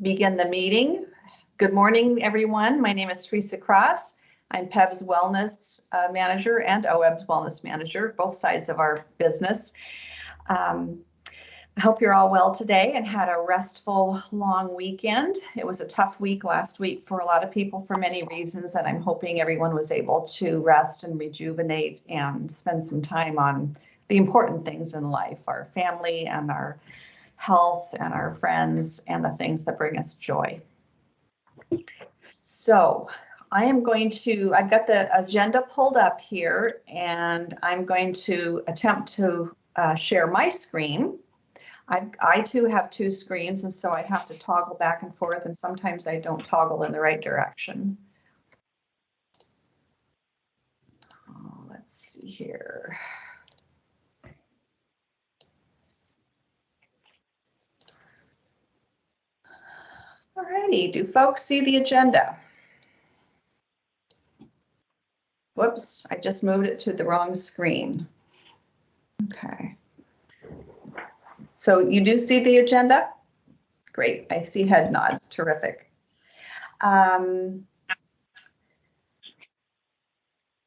begin the meeting. Good morning, everyone. My name is Teresa Cross. I'm PEB's Wellness Manager and OEB's Wellness Manager, both sides of our business. I hope you're all well today and had a restful, long weekend. It was a tough week last week for a lot of people for many reasons, and I'm hoping everyone was able to rest and rejuvenate and spend some time on the important things in life, our family and our health and our friends and the things that bring us joy. So I've got the agenda pulled up here, and I'm going to attempt to share my screen. I too have two screens, and so I have to toggle back and forth, and sometimes I don't toggle in the right direction. Let's see here. Alrighty, do folks see the agenda? Whoops, I just moved it to the wrong screen. Okay. So you do see the agenda? Great, I see head nods, terrific.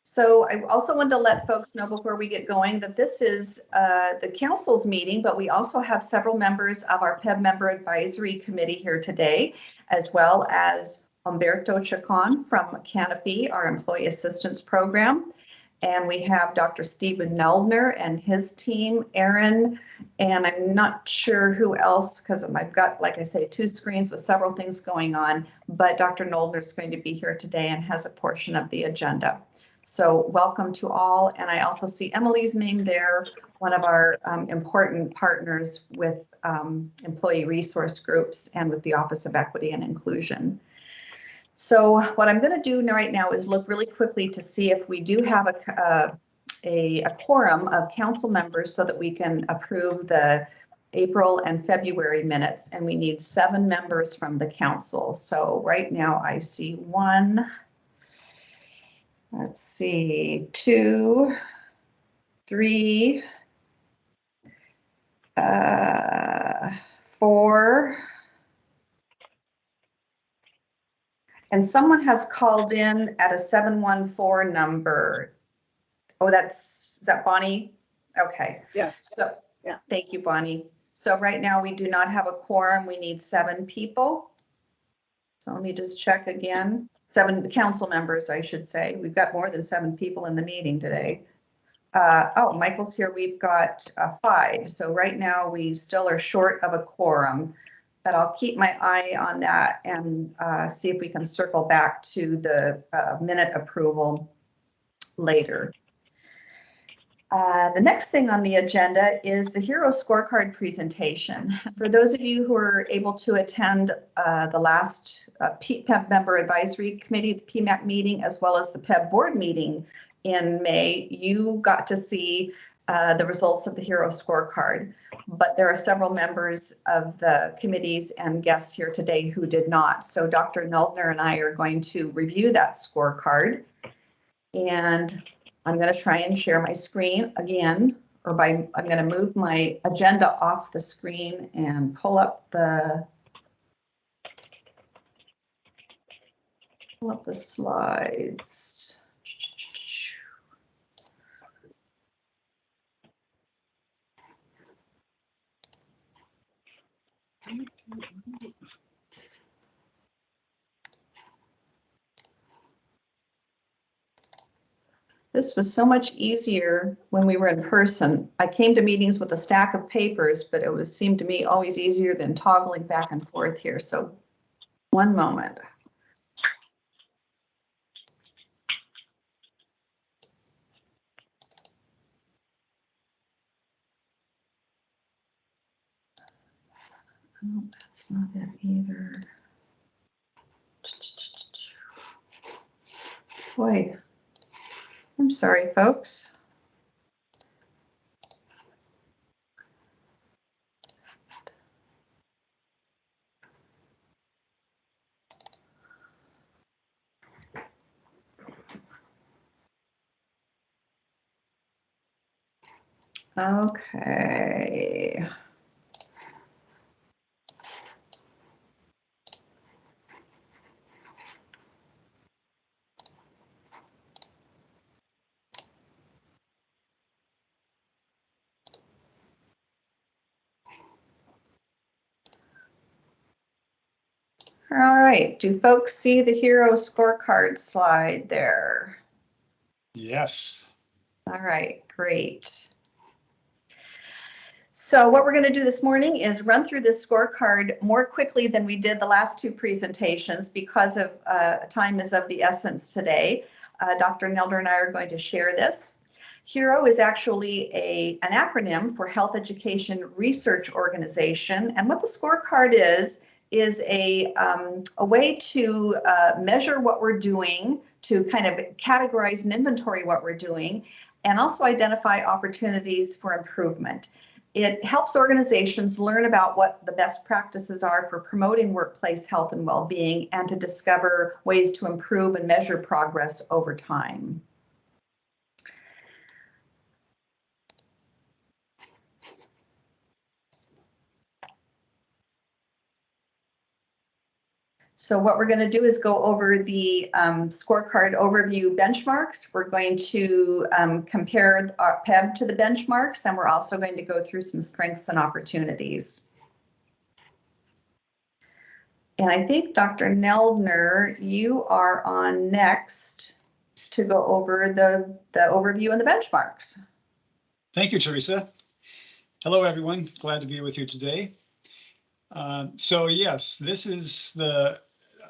So I also wanted to let folks know before we get going that this is the council's meeting, but we also have several members of our PEB Member Advisory Committee here today, as well as Humberto Chacon from Canopy, our Employee Assistance Program. And we have Dr. Stephen Neldner and his team, Aaron, and I'm not sure who else, because I've got, like I say, two screens with several things going on, but Dr. Neldner is going to be here today and has a portion of the agenda. So welcome to all. And I also see Emily's name there, one of our important partners with employee resource groups and with the Office of Equity and Inclusion. So what I'm going to do right now is look really quickly to see if we do have a quorum of council members so that we can approve the April and February minutes, and we need 7 members from the council. So right now I see 1, let's see, 2, 3, 4, and someone has called in at a 714 number. Oh, is that Bonnie? Okay. Yeah. So, yeah. Thank you, Bonnie. So right now we do not have a quorum. We need 7 people. So let me just check again. 7 council members, I should say. We've got more than 7 people in the meeting today. Oh, Michael's here. We've got 5. So right now we still are short of a quorum, but I'll keep my eye on that and see if we can circle back to the minute approval later. The next thing on the agenda is the Hero Scorecard presentation. For those of you who are able to attend the last PEB Member Advisory Committee, the Pmac meeting, as well as the PEB board meeting in May, you got to see the results of the Hero Scorecard. But there are several members of the committees and guests here today who did not. So Dr. Neldner and I are going to review that scorecard. And I'm going to try and share my screen again, or I'm going to move my agenda off the screen and pull up the slides. This was so much easier when we were in person. I came to meetings with a stack of papers, but it seemed to me always easier than toggling back and forth here. So one moment. Oh, that's not it either. Boy, I'm sorry, folks. Okay. All right, do folks see the hero scorecard slide there? Yes. All right, great. So what we're going to do this morning is run through this scorecard more quickly than we did the last two presentations because of time is of the essence today. Dr. Nelder and I are going to share this. HERO is actually an acronym for Health Education Research Organization. And what the scorecard is a way to measure what we're doing, to kind of categorize and inventory what we're doing, and also identify opportunities for improvement. It helps organizations learn about what the best practices are for promoting workplace health and well-being and to discover ways to improve and measure progress over time. So what we're going to do is go over the scorecard overview benchmarks. We're going to compare our PEB to the benchmarks, and we're also going to go through some strengths and opportunities. And I think Dr. Neldner, you are on next to go over the overview and the benchmarks. Thank you, Teresa. Hello, everyone. Glad to be with you today. So yes, this is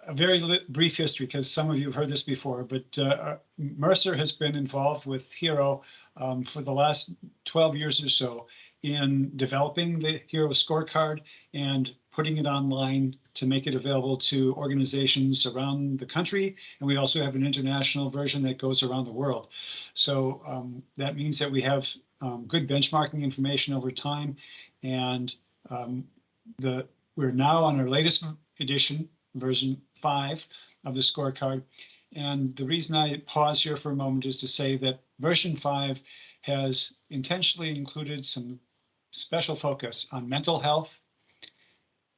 a very brief history because some of you have heard this before, but Mercer has been involved with HERO for the last 12 years or so in developing the HERO scorecard and putting it online to make it available to organizations around the country. And we also have an international version that goes around the world. So that means that we have good benchmarking information over time. And we're now on our latest edition, version 5 of the scorecard. And the reason I pause here for a moment is to say that version 5 has intentionally included some special focus on mental health,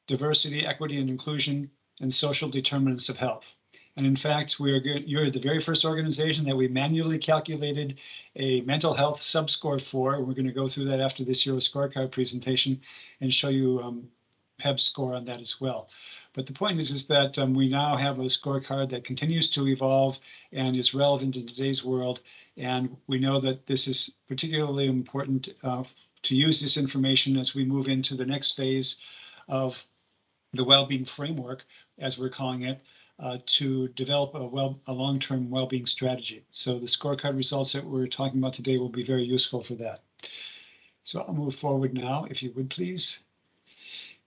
diversity, equity, and inclusion, and social determinants of health. And in fact, you're the very first organization that we manually calculated a mental health subscore for. We're going to go through that after this HERO scorecard presentation and show you PEB score on that as well. But the point is that we now have a scorecard that continues to evolve and is relevant in today's world. And we know that this is particularly important to use this information as we move into the next phase of the well-being framework, as we're calling it, to develop a long-term well-being strategy. So the scorecard results that we're talking about today will be very useful for that. So I'll move forward now, if you would please,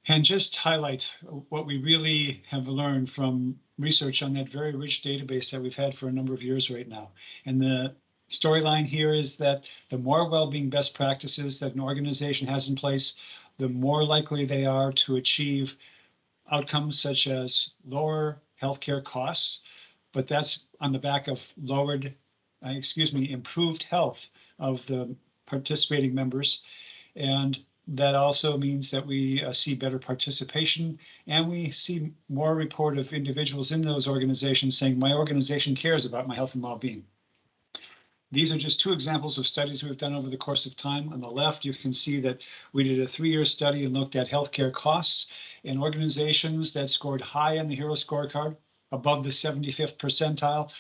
and just highlight what we really have learned from research on that very rich database that we've had for a number of years right now. And the storyline here is that the more well-being best practices that an organization has in place, the more likely they are to achieve outcomes such as lower healthcare costs, but that's on the back of improved health of the participating members. And that also means that we see better participation, and we see more report of individuals in those organizations saying, my organization cares about my health and well-being. These are just two examples of studies we've done over the course of time. On the left, you can see that we did a 3-year study and looked at healthcare costs in organizations that scored high on the HERO scorecard, above the 75th percentile.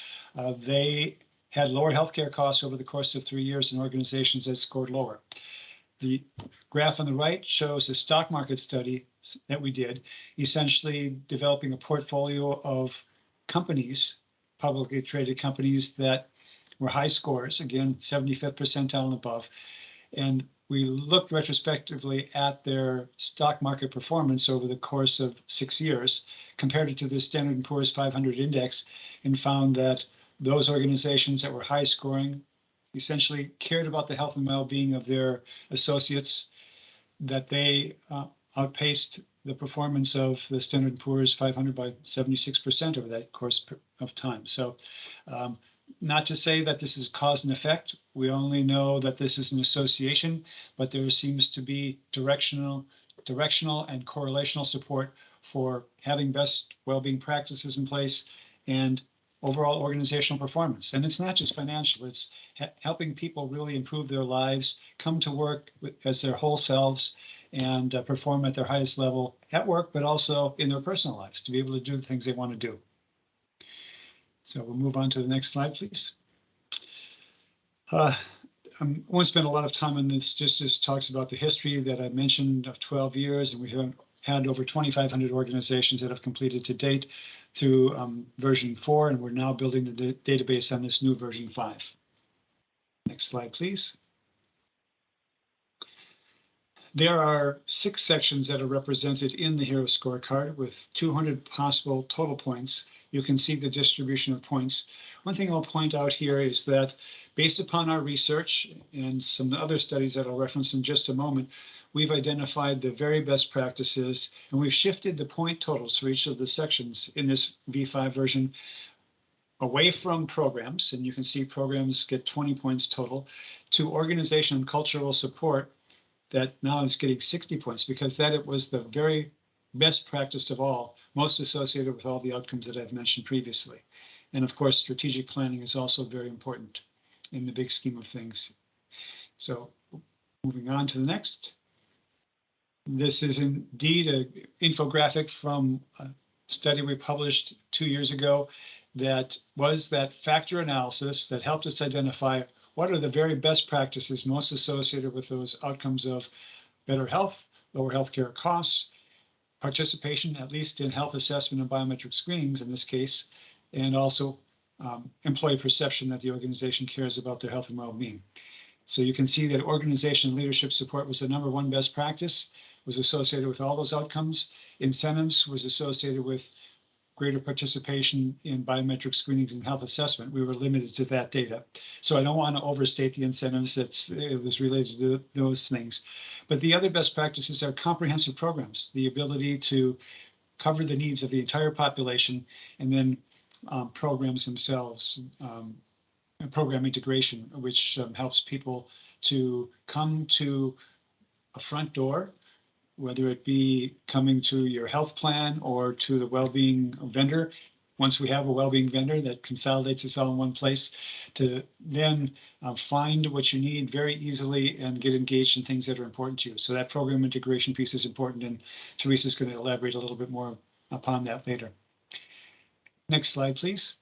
They had lower healthcare costs over the course of 3 years in organizations that scored lower. The graph on the right shows a stock market study that we did, essentially developing a portfolio of companies, publicly traded companies that were high scores, again, 75th percentile and above. And we looked retrospectively at their stock market performance over the course of 6 years, compared it to the Standard & Poor's 500 index, and found that those organizations that were high scoring essentially cared about the health and well-being of their associates, that they outpaced the performance of the Standard & Poor's 500 by 76% over that course of time. So not to say that this is cause and effect. We only know that this is an association, but there seems to be directional and correlational support for having best well-being practices in place and overall organizational performance. And it's not just financial, it's helping people really improve their lives, come to work as their whole selves, and perform at their highest level at work, but also in their personal lives to be able to do the things they want to do. So we'll move on to the next slide, please. I won't spend a lot of time on this, just talks about the history that I mentioned of 12 years, and we have had over 2,500 organizations that have completed to date through version 4, and we're now building the database on this new version 5. Next slide, please. There are 6 sections that are represented in the Hero Scorecard with 200 possible total points. You can see the distribution of points. One thing I'll point out here is that based upon our research and some other studies that I'll reference in just a moment, we've identified the very best practices, and we've shifted the point totals for each of the sections in this V5 version away from programs, and you can see programs get 20 points total, to organization and cultural support that now is getting 60 points, because that it was the very best practice of all, most associated with all the outcomes that I've mentioned previously. And of course, strategic planning is also very important in the big scheme of things. So moving on to the next. This is indeed an infographic from a study we published 2 years ago that was that factor analysis that helped us identify what are the very best practices most associated with those outcomes of better health, lower healthcare costs, participation, at least in health assessment and biometric screenings in this case, and also employee perception that the organization cares about their health and well-being. So you can see that organization leadership support was the #1 best practice, was associated with all those outcomes. Incentives was associated with greater participation in biometric screenings and health assessment. We were limited to that data. So I don't want to overstate the incentives. It was related to those things. But the other best practices are comprehensive programs, the ability to cover the needs of the entire population, and then programs themselves, program integration, which helps people to come to a front door, whether it be coming to your health plan or to the well-being vendor. Once we have a well-being vendor that consolidates us all in one place, to then find what you need very easily and get engaged in things that are important to you. So that program integration piece is important, and Teresa's going to elaborate a little bit more upon that later. Next slide, please.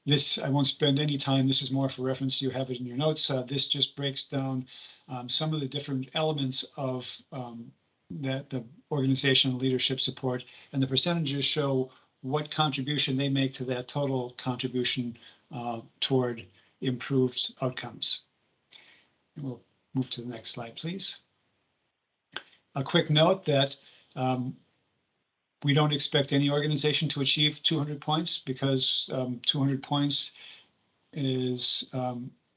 This, I won't spend any time. This is more for reference. You have it in your notes. This just breaks down some of the different elements of the organizational leadership support, and the percentages show what contribution they make to that total contribution toward improved outcomes. And we'll move to the next slide, please. A quick note that we don't expect any organization to achieve 200 points, because 200 points is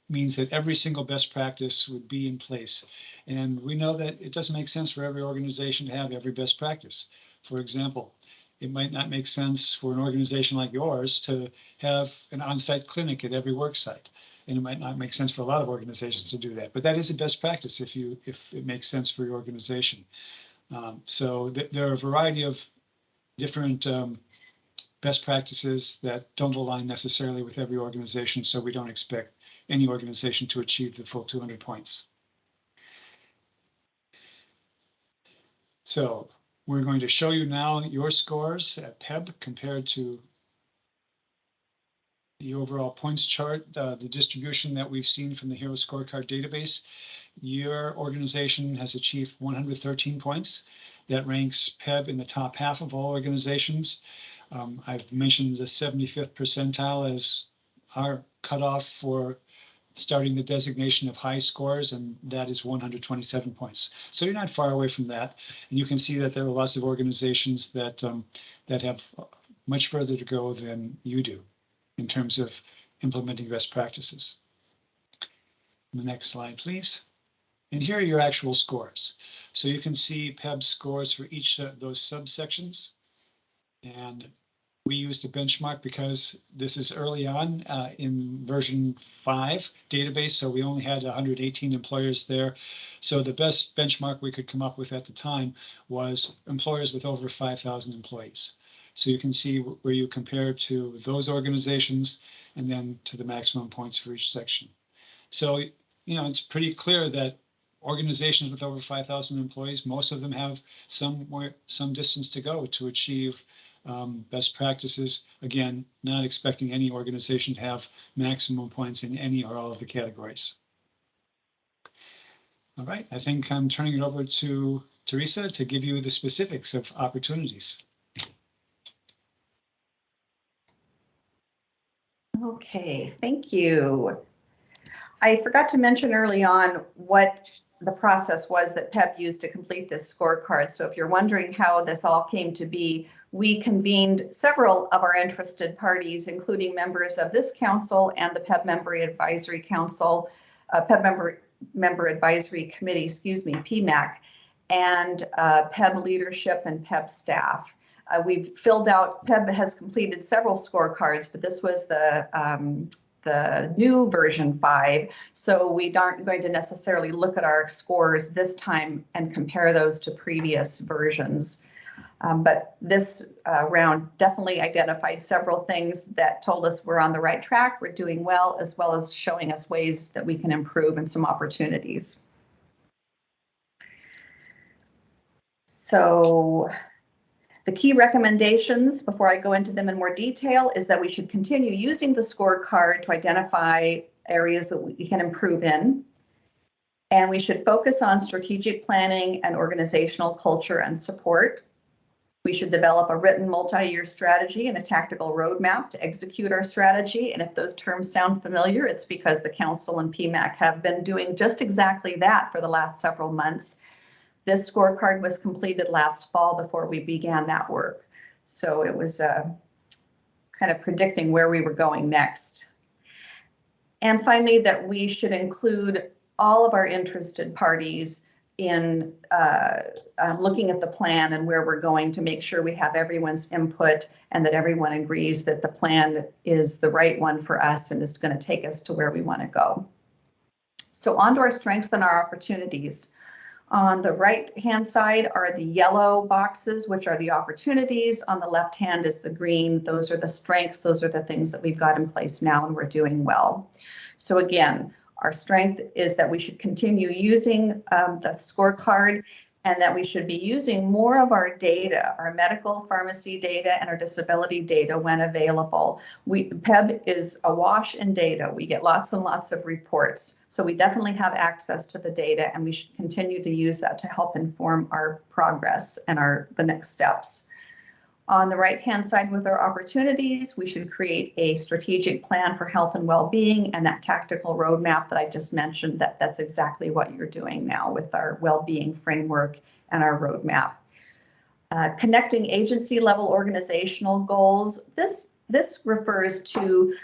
means that every single best practice would be in place. And we know that it doesn't make sense for every organization to have every best practice. For example, it might not make sense for an organization like yours to have an on-site clinic at every worksite. And it might not make sense for a lot of organizations to do that. But that is a best practice if it makes sense for your organization. So there are a variety of different best practices that don't align necessarily with every organization, so we don't expect any organization to achieve the full 200 points. So we're going to show you now your scores at PEB compared to the overall points chart, the distribution that we've seen from the Hero Scorecard database. Your organization has achieved 113 points. That ranks PEB in the top half of all organizations. I've mentioned the 75th percentile as our cutoff for starting the designation of high scores, and that is 127 points. So you're not far away from that. And you can see that there are lots of organizations that, that have much further to go than you do in terms of implementing best practices. The next slide, please. And here are your actual scores. So you can see PEB scores for each of those subsections. And we used a benchmark because this is early on in version 5 database, so we only had 118 employers there. So the best benchmark we could come up with at the time was employers with over 5,000 employees. So you can see where you compare to those organizations and then to the maximum points for each section. So, you know, it's pretty clear that organizations with over 5,000 employees, most of them have some distance to go to achieve best practices. Again, not expecting any organization to have maximum points in any or all of the categories. All right, I think I'm turning it over to Teresa to give you the specifics of opportunities. Okay, thank you. I forgot to mention early on what the process was that PEB used to complete this scorecard. So if you're wondering how this all came to be, we convened several of our interested parties, including members of this council and the PEB Member Advisory Council, PEB Member Advisory Committee, excuse me, Pmac, and PEB leadership and PEB staff. We've filled out, PEB has completed several scorecards, but this was the new version 5. So we aren't going to necessarily look at our scores this time and compare those to previous versions. But this round definitely identified several things that told us we're on the right track, we're doing well as showing us ways that we can improve and some opportunities. So the key recommendations, before I go into them in more detail, is that we should continue using the scorecard to identify areas that we can improve in. And we should focus on strategic planning and organizational culture and support. We should develop a written multi-year strategy and a tactical roadmap to execute our strategy. And if those terms sound familiar, it's because the Council and Pmac have been doing just exactly that for the last several months. This scorecard was completed last fall before we began that work. So it was kind of predicting where we were going next. And finally, that we should include all of our interested parties in looking at the plan and where we're going to make sure we have everyone's input and that everyone agrees that the plan is the right one for us and is going to take us to where we want to go. So on to our strengths and our opportunities. On the right-hand side are the yellow boxes, which are the opportunities. On the left hand is the green. Those are the strengths. Those are the things that we've got in place now and we're doing well. So again, our strength is that we should continue using the scorecard and that we should be using more of our data, our medical pharmacy data and our disability data when available. PEB is awash in data. We get lots and lots of reports. So we definitely have access to the data and we should continue to use that to help inform our progress and the next steps. On the right-hand side with our opportunities, we should create a strategic plan for health and well-being and that tactical roadmap that I just mentioned, that's exactly what you're doing now with our well-being framework and our roadmap. Connecting agency-level organizational goals. This refers to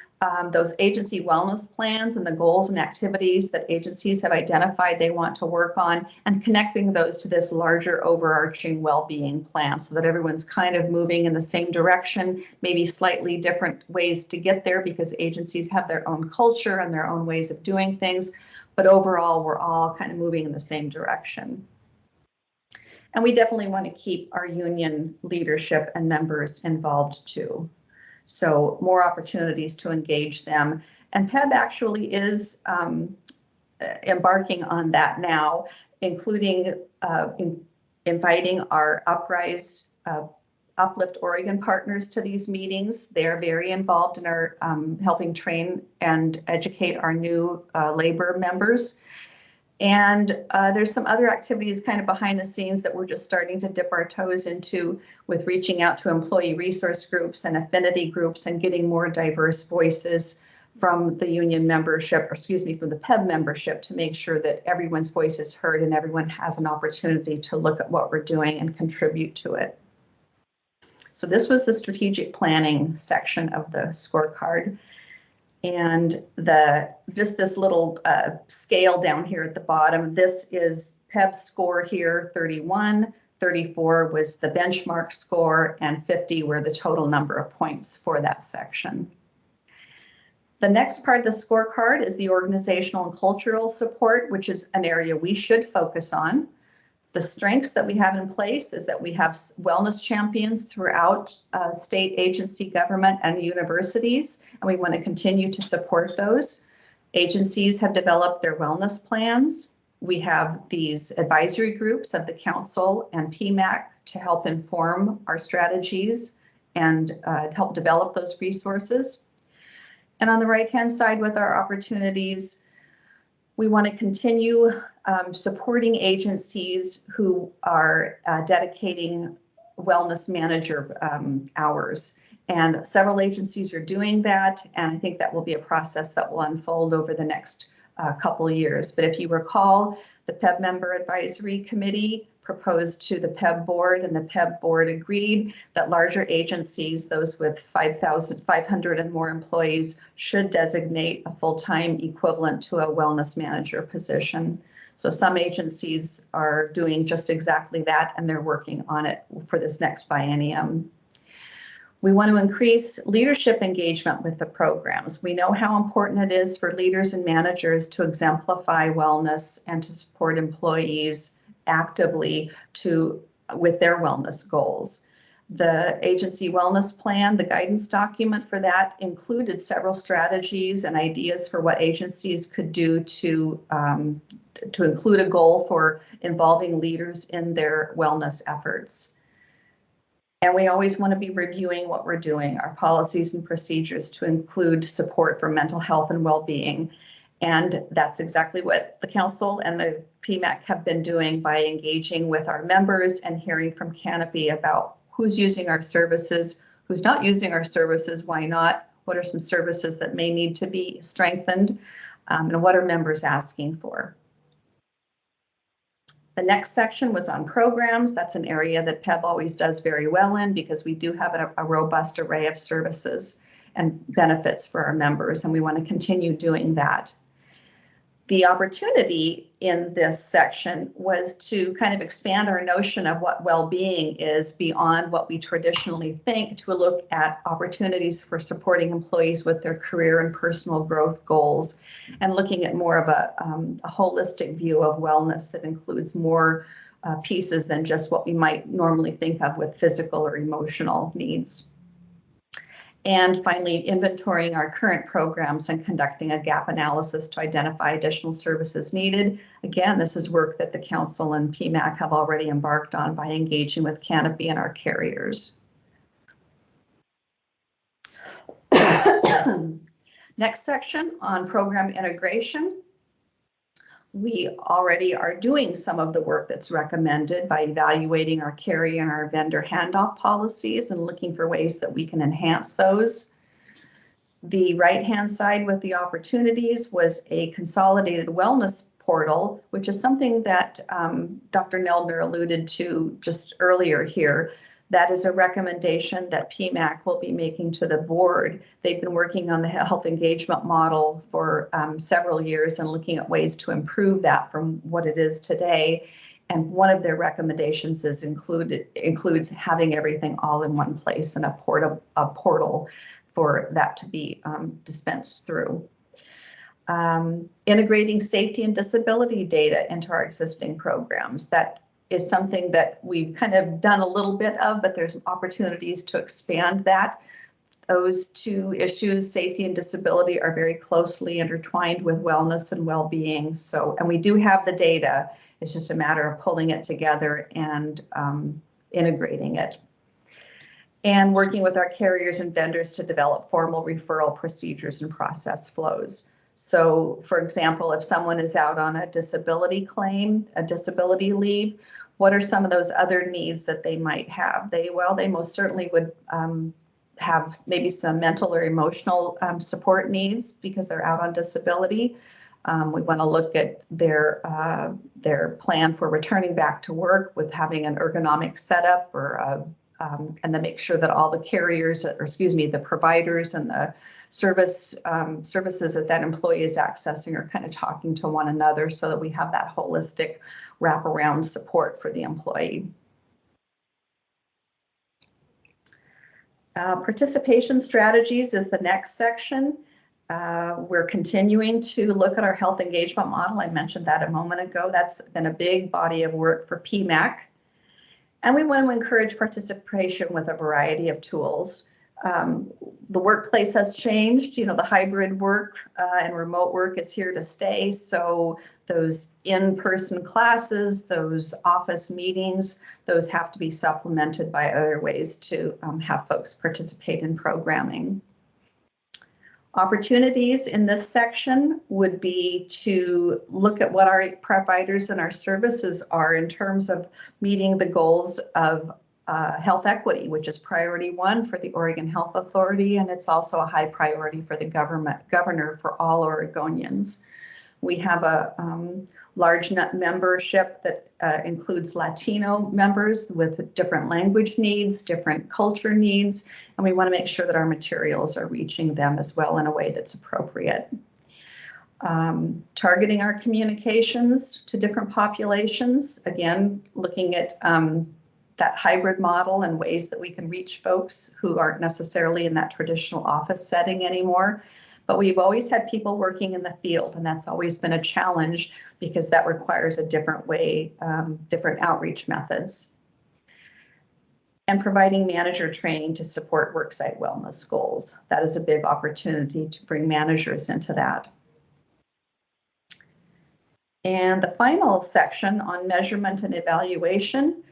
those agency wellness plans and the goals and activities that agencies have identified they want to work on and connecting those to this larger overarching well-being plan so that everyone's kind of moving in the same direction, maybe slightly different ways to get there because agencies have their own culture and their own ways of doing things, but overall we're all kind of moving in the same direction. And we definitely want to keep our union leadership and members involved too. So more opportunities to engage them. And PEB actually is embarking on that now, including inviting our Uplift Oregon partners to these meetings. They're very involved in our helping train and educate our new labor members. And there's some other activities kind of behind the scenes that we're just starting to dip our toes into with reaching out to employee resource groups and affinity groups and getting more diverse voices from the union membership, or excuse me, from the PEB membership to make sure that everyone's voice is heard and everyone has an opportunity to look at what we're doing and contribute to it. So this was the strategic planning section of the scorecard. And just this little scale down here at the bottom, this is PEB's score here, 31, 34 was the benchmark score, and 50 were the total number of points for that section. The next part of the scorecard is the organizational and cultural support, which is an area we should focus on. The strengths that we have in place is that we have wellness champions throughout state agency government and universities, and we want to continue to support those. Agencies have developed their wellness plans. We have these advisory groups of the council and Pmac to help inform our strategies and to help develop those resources. And on the right-hand side with our opportunities, we want to continue supporting agencies who are dedicating wellness manager hours. And several agencies are doing that, and I think that will be a process that will unfold over the next couple of years. But if you recall, the PEB Member Advisory Committee proposed to the PEB board, and the PEB board agreed that larger agencies, those with 5,500 and more employees, should designate a full-time equivalent to a wellness manager position. So some agencies are doing just exactly that, and they're working on it for this next biennium. We want to increase leadership engagement with the programs. We know how important it is for leaders and managers to exemplify wellness and to support employees actively with their wellness goals. The agency wellness plan, the guidance document for that, included several strategies and ideas for what agencies could do to include a goal for involving leaders in their wellness efforts. And we always want to be reviewing what we're doing, our policies and procedures, to include support for mental health and well-being. And that's exactly what the council and the Pmac have been doing by engaging with our members and hearing from Canopy about who's using our services, who's not using our services, why not, what are some services that may need to be strengthened, and what are members asking for. The next section was on programs. That's an area that PEB always does very well in, because we do have a robust array of services and benefits for our members, and we want to continue doing that. The opportunity in this section was to kind of expand our notion of what well-being is beyond what we traditionally think, to look at opportunities for supporting employees with their career and personal growth goals, and looking at more of a holistic view of wellness that includes more pieces than just what we might normally think of with physical or emotional needs. And finally, inventorying our current programs and conducting a gap analysis to identify additional services needed. Again, this is work that the council and Pmac have already embarked on by engaging with Canopy and our carriers. Next section on program integration. We already are doing some of the work that's recommended by evaluating our carrier and our vendor handoff policies and looking for ways that we can enhance those. The right-hand side with the opportunities was a consolidated wellness portal, which is something that Dr. Neldner alluded to just earlier here. That is a recommendation that Pmac will be making to the board. They've been working on the health engagement model for several years and looking at ways to improve that from what it is today. And one of their recommendations is includes having everything all in one place and a portal for that to be dispensed through. Integrating safety and disability data into our existing programs. That is something that we've kind of done a little bit of, but there's opportunities to expand that. Those two issues, safety and disability, are very closely intertwined with wellness and well-being. So, and we do have the data. It's just a matter of pulling it together and integrating it. And working with our carriers and vendors to develop formal referral procedures and process flows. So, for example, if someone is out on a disability claim, a disability leave, what are some of those other needs that they might have? They most certainly would have maybe some mental or emotional support needs because they're out on disability. We want to look at their plan for returning back to work with having an ergonomic setup, or and to make sure that all the carriers, or excuse me, the providers and the services that employee is accessing are kind of talking to one another, so that we have that holistic wraparound support for the employee. Participation strategies is the next section. We're continuing to look at our health engagement model. I mentioned that a moment ago. That's been a big body of work for Pmac. And we want to encourage participation with a variety of tools. The workplace has changed. You know, the hybrid work and remote work is here to stay. So those in-person classes, those office meetings, those have to be supplemented by other ways to have folks participate in programming. Opportunities in this section would be to look at what our providers and our services are in terms of meeting the goals of health equity, which is priority 1 for the Oregon Health Authority, and it's also a high priority for the governor for all Oregonians. We have a large membership that includes Latino members with different language needs, different culture needs, and we want to make sure that our materials are reaching them as well in a way that's appropriate. Targeting our communications to different populations, again, looking at that hybrid model and ways that we can reach folks who aren't necessarily in that traditional office setting anymore. But we've always had people working in the field, and that's always been a challenge because that requires a different way, different outreach methods. And providing manager training to support worksite wellness goals. That is a big opportunity to bring managers into that. And the final section on measurement and evaluation,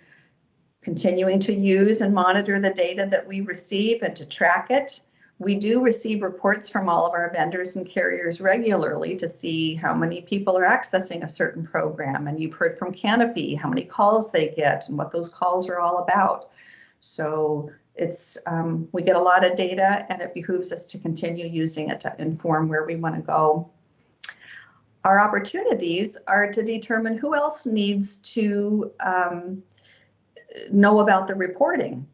continuing to use and monitor the data that we receive and to track it. We do receive reports from all of our vendors and carriers regularly to see how many people are accessing a certain program. And you've heard from Canopy how many calls they get and what those calls are all about. So it's we get a lot of data, and it behooves us to continue using it to inform where we want to go. Our opportunities are to determine who else needs to know about the reporting.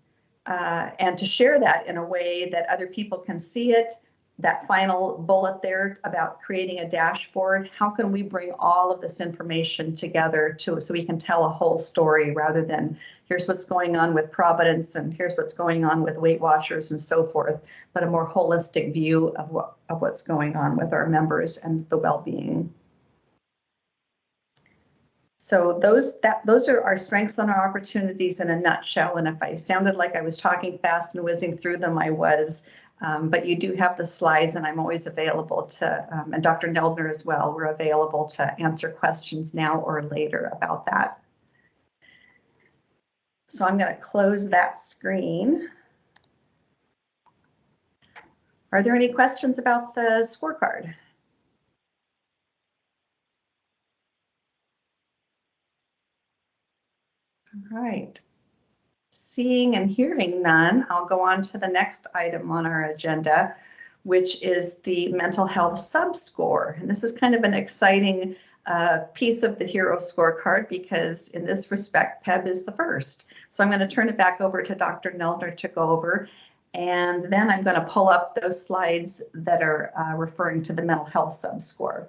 And to share that in a way that other people can see it. That final bullet there about creating a dashboard, how can we bring all of this information together so we can tell a whole story rather than here's what's going on with Providence and here's what's going on with Weight Watchers and so forth, but a more holistic view of what's going on with our members and the well-being. So those are our strengths and our opportunities in a nutshell. And if I sounded like I was talking fast and whizzing through them, I was. But you do have the slides, and I'm always available to, and Dr. Neldner as well, we're available to answer questions now or later about that. So I'm going to close that screen. Are there any questions about the scorecard? All right. Seeing and hearing none, I'll go on to the next item on our agenda, which is the mental health sub-score. And this is kind of an exciting piece of the HERO scorecard because in this respect, PEB is the first. So I'm going to turn it back over to Dr. Neldner to go over, and then I'm going to pull up those slides that are referring to the mental health sub-score.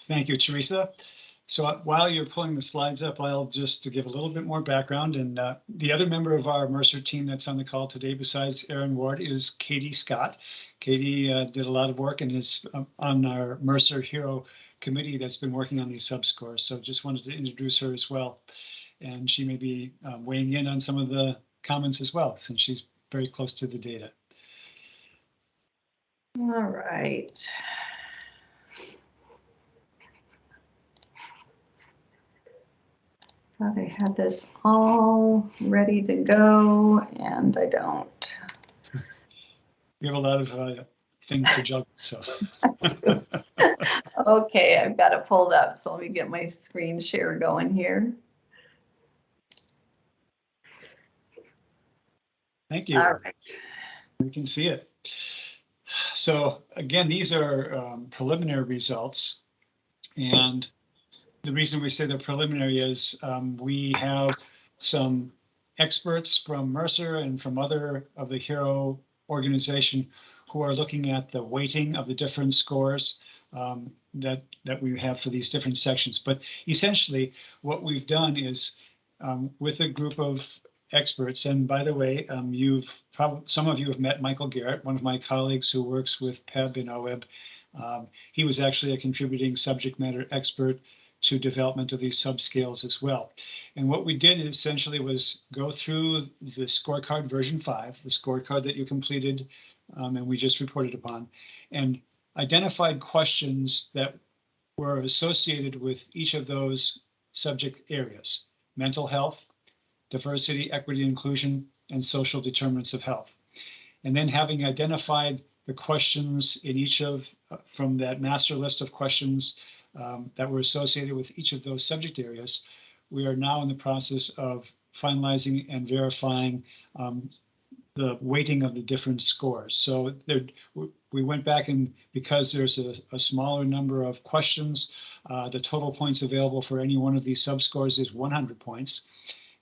Thank you, Teresa. So while you're pulling the slides up, I'll just to give a little bit more background. And the other member of our Mercer team that's on the call today, besides Aaron Ward, is Katie Scott. Katie did a lot of work and is on our Mercer HERO committee that's been working on these sub-scores. So just wanted to introduce her as well. And she may be weighing in on some of the comments as well, since she's very close to the data. All right. Thought I had this all ready to go, and I don't. We have a lot of things to juggle, so. Okay, I've got it pulled up, so let me get my screen share going here. Thank you. All right. We can see it. So again, these are preliminary results, and the reason we say they're preliminary is we have some experts from Mercer and from other of the HERO organization who are looking at the weighting of the different scores that we have for these different sections. But essentially, what we've done is with a group of experts, and by the way, some of you have met Michael Garrett, one of my colleagues who works with PEB and OEB. He was actually a contributing subject matter expert to development of these subscales as well. And what we did essentially was go through the scorecard version 5, the scorecard that you completed and we just reported upon, and identified questions that were associated with each of those subject areas: mental health, diversity, equity, inclusion, and social determinants of health. And then, having identified the questions in each of, from that master list of questions that were associated with each of those subject areas, we are now in the process of finalizing and verifying the weighting of the different scores. So there, we went back, and because there's a smaller number of questions, the total points available for any one of these subscores is 100 points.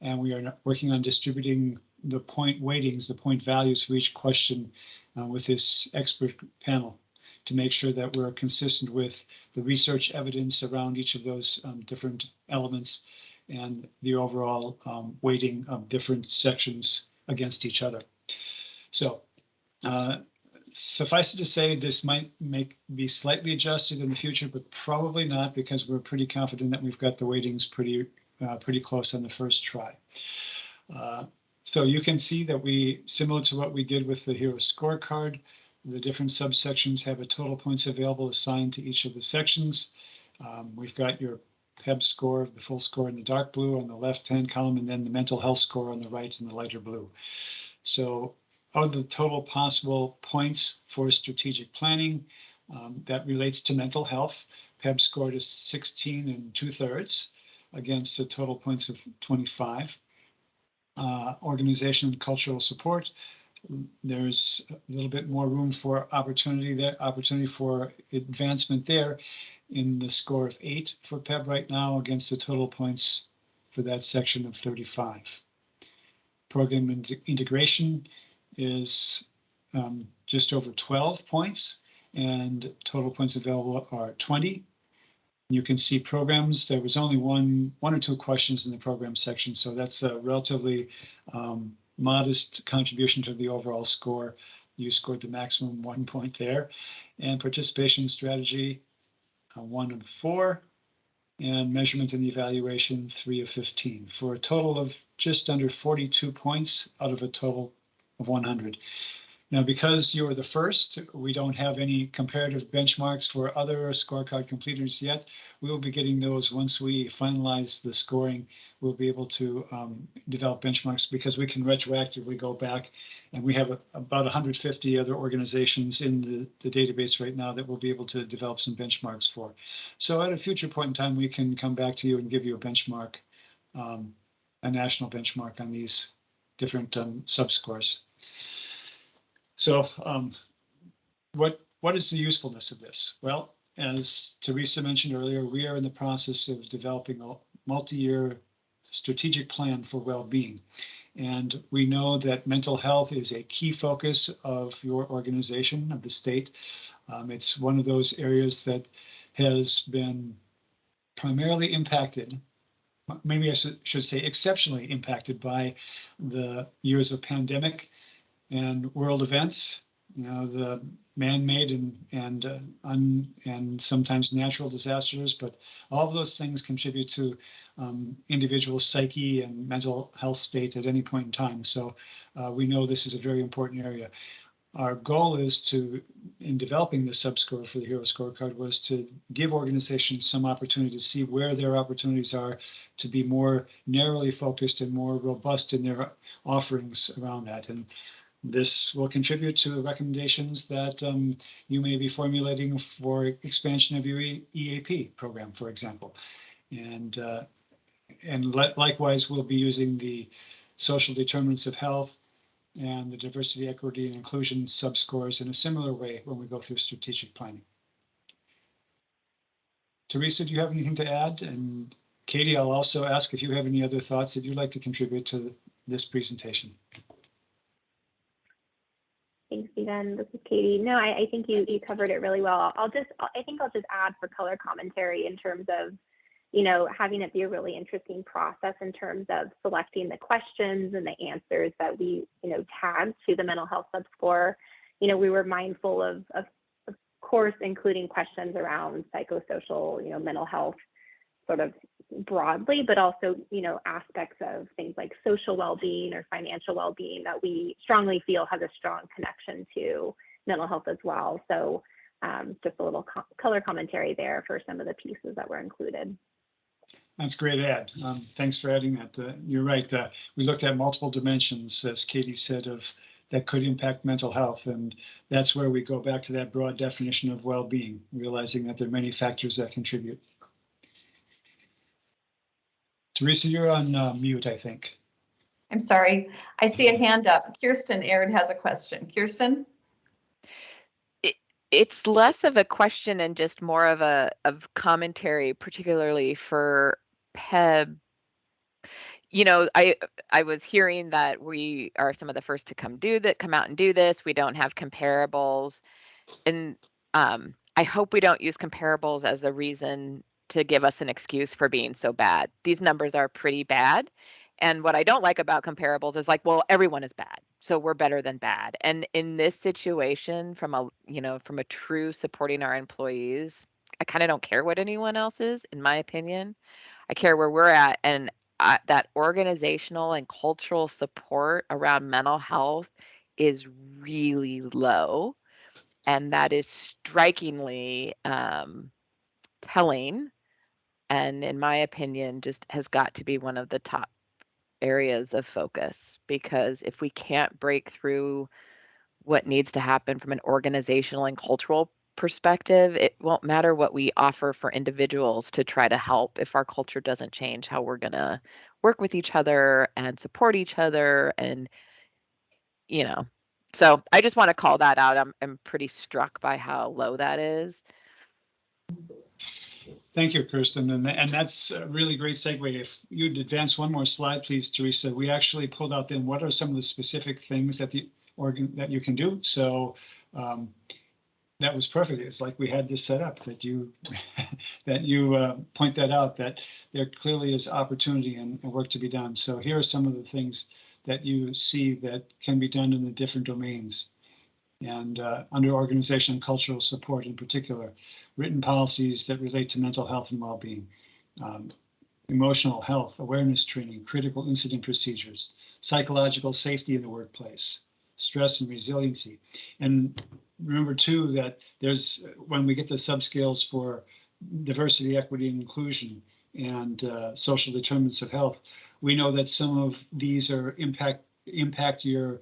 And we are working on distributing the point weightings, the point values for each question with this expert panel to make sure that we're consistent with the research evidence around each of those different elements and the overall weighting of different sections against each other. So suffice it to say, this might be slightly adjusted in the future, but probably not, because we're pretty confident that we've got the weightings pretty close on the first try. So you can see that we, similar to what we did with the HERO scorecard, the different subsections have a total points available assigned to each of the sections. We've got your PEB score, the full score in the dark blue on the left-hand column, and then the mental health score on the right in the lighter blue. So of the total possible points for strategic planning, that relates to mental health, PEB scored is 16 2/3 against a total points of 25. Organization and cultural support, there's a little bit more room for opportunity for advancement there, in the score of 8 for PEB right now against the total points for that section of 35. Program integration is just over 12 points, and total points available are 20. You can see programs, there was only one or two questions in the program section, so that's a relatively modest contribution to the overall score. You scored the maximum 1 point there. And participation strategy, 1 of 4, and measurement and evaluation, 3 of 15, for a total of just under 42 points out of a total of 100. Now, because you were the first, we don't have any comparative benchmarks for other scorecard completers yet. We will be getting those once we finalize the scoring. We'll be able to develop benchmarks, because we can retroactively go back, and we have about 150 other organizations in the database right now that we'll be able to develop some benchmarks for. So at a future point in time, we can come back to you and give you a benchmark, a national benchmark on these different subscores. So what is the usefulness of this? Well, as Teresa mentioned earlier, we are in the process of developing a multi-year strategic plan for well-being. And we know that mental health is a key focus of your organization, of the state. It's one of those areas that has been primarily impacted, maybe I should say exceptionally impacted, by the years of pandemic and world events, the man-made and sometimes natural disasters, but all of those things contribute to individual psyche and mental health state at any point in time. So we know this is a very important area. Our goal is to, in developing the subscore for the HERO scorecard, was to give organizations some opportunity to see where their opportunities are to be more narrowly focused and more robust in their offerings around that. And this will contribute to recommendations that you may be formulating for expansion of your EAP program, for example. And likewise, we'll be using the social determinants of health and the diversity, equity, and inclusion subscores in a similar way when we go through strategic planning. Teresa, do you have anything to add? And Katie, I'll also ask if you have any other thoughts that you'd like to contribute to this presentation. Thanks, Stephen. This is Katie. No, I think you covered it really well. I think I'll just add for color commentary in terms of, having it be a really interesting process in terms of selecting the questions and the answers that we, tagged to the mental health subscore. We were mindful of course, including questions around psychosocial, mental health sort of broadly, but also, you know, aspects of things like social well-being or financial well-being that we strongly feel has a strong connection to mental health as well. So just a little color commentary there for some of the pieces that were included. That's a great add. Thanks for adding that. You're right. We looked at multiple dimensions, as Katie said, of that could impact mental health. And that's where we go back to that broad definition of well-being, realizing that there are many factors that contribute. Teresa, you're on mute, I think. I'm sorry. I see a hand up. Kirsten Aird has a question. Kirsten? It's less of a question and just more of a commentary, particularly for PEB. You know, I was hearing that we are some of the first to come out and do this. We don't have comparables. And I hope we don't use comparables as a reason to give us an excuse for being so bad. These numbers are pretty bad. And what I don't like about comparables is like, well, everyone is bad, so we're better than bad. And in this situation, from a true supporting our employees, I kind of don't care what anyone else is, in my opinion. I care where we're at, and that organizational and cultural support around mental health is really low, and that is strikingly telling. And in my opinion, just has got to be one of the top areas of focus, because if we can't break through what needs to happen from an organizational and cultural perspective, it won't matter what we offer for individuals to try to help if our culture doesn't change how we're going to work with each other and support each other. And, you know, so I just want to call that out. I'm pretty struck by how low that is. Thank you, Kirsten. And that's a really great segue. If you'd advance one more slide, please, Teresa. We actually pulled out then what are some of the specific things that that you can do. So that was perfect. It's like we had this set up that you point that out, that there clearly is opportunity and work to be done. So here are some of the things that you see that can be done in the different domains. And under organization and cultural support in particular, written policies that relate to mental health and well-being, emotional health, awareness training, critical incident procedures, psychological safety in the workplace, stress and resiliency. And remember too that when we get the subscales for diversity, equity, and inclusion and social determinants of health, we know that some of these are impact your